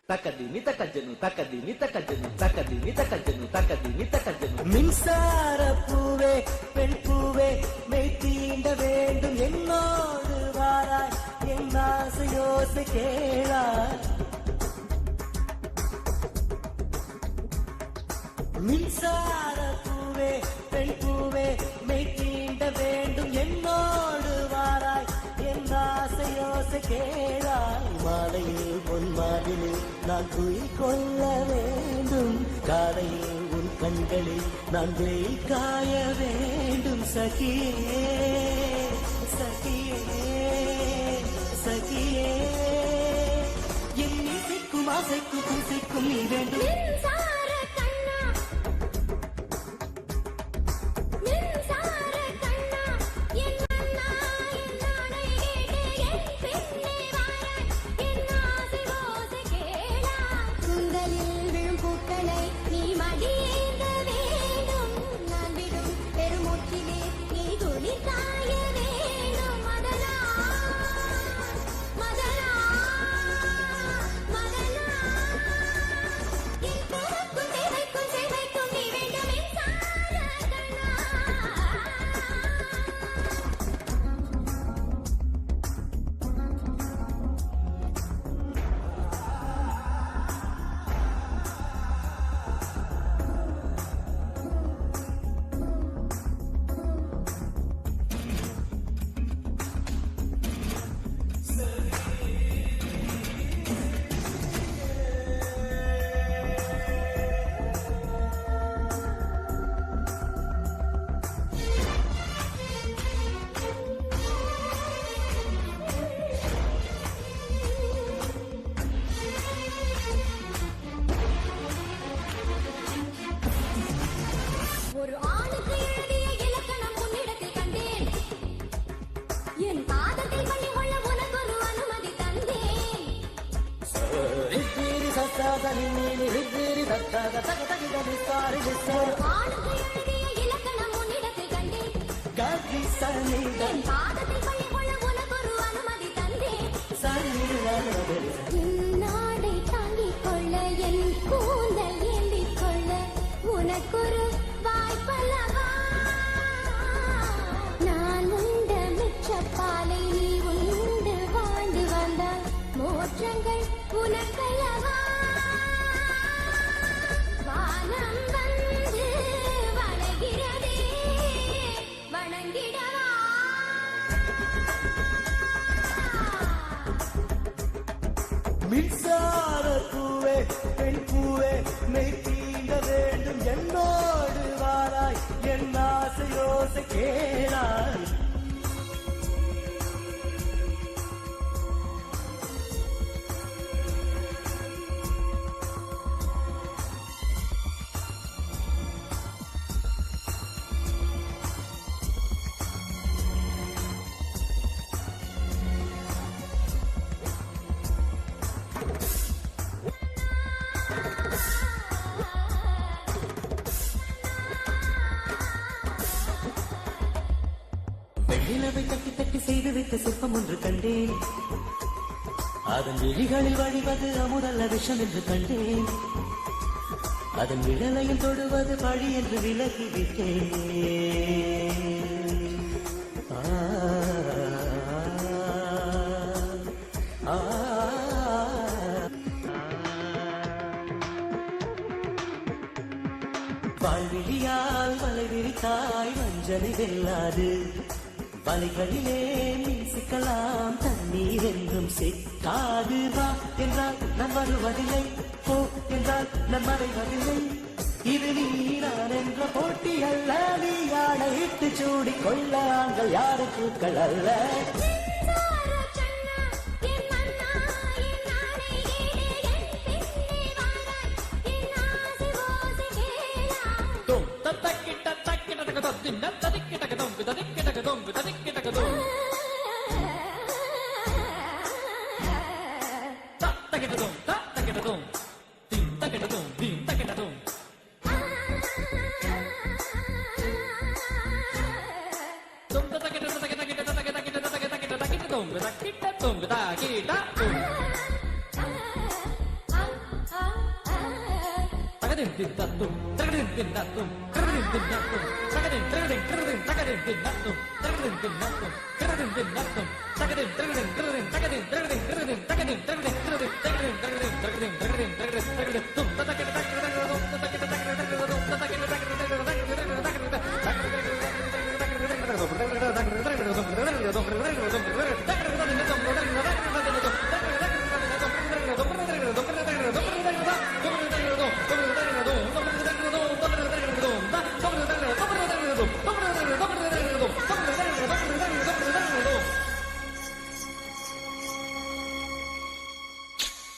தக்கதிமி தக்கஜனு தக்கதிமி தக்கஜனு தக்கதிமி தக்கஜனு தக்கதிமி தக்கஜனு மின்சார பூவே பெண் பூவே மெய் தீண்ட வேண்டும் என்னோடு வாராய் என் ஆசையோசை கேளாய் மின்சார பூவே பெண் பூவே மெய் தீண்ட வேண்டும் என்னோடு வாராய் என் ஆசையோசை கேளாய் மாலையில் பொன் மாதிரில் நான் குயில் கொள்ள வேண்டும் காலையில் உன் கண்களில் நான் வெயில் காய வேண்டும் சகியே சகியே சகியே என் இசைக்கும் ஆசைக்கும் பூசைக்கும் நீ வேண்டும் நாடை தாங்கிக் கொள்ள என் கூந்தல் ஏந்திக் கொள்ள உனக்கொரு வாய்ப்பல்லவா நான் உண்ட மிச்சப்பாலை நீ உண்டு வாழ்ந்து வந்தால் மோற்றங்கள் உனக்கல்லவா வானம் வந்து வளைகிறதே வணங்கிடவா மின்சார பூவே பெண் பூவே மெய் தீண்ட வேண்டும் என்னோடு வாராய் என் ஆசையோசை கேளாய் நிலவை தட்டி தட்டி செய்து வைத்த சிற்பம் ஒன்று கண்டேன் அதன் விழிகளில் வழிவது அமுதல்ல விஷம் என்று கண்டேன் அதன் விழலையும் தொடுவது பழி என்று விலகிவிட்டேன் வாழ்விழியால் வலை விரித்தாய் வஞ்சனை வெல்லாது வலைகளிலே மீன் சிக்கலாம் தண்ணீர் என்றும் சிக்காது வா என்றால் நம் வருவதில்லை போ என்றால் நம் மறைவதில்லை இது நீ நான் என்ற போட்டி அல்ல நீ ஆணையிட்டு சூடிக் கொள்ள ஆண்கள் யாரு பூக்கள் அல்ல தகதின் தின் தத்தும் தகதின் தின் தத்தும் தகதின் தின் தத்தும் தகதின் தகதின் தகதின் தகதின் தின் தத்தும் தகதின் தின் தத்தும் தகதின் தின் தத்தும் தகதின் தகதின் தகதின் தகதின் தகதின் தகதின் தகதின் தகதின்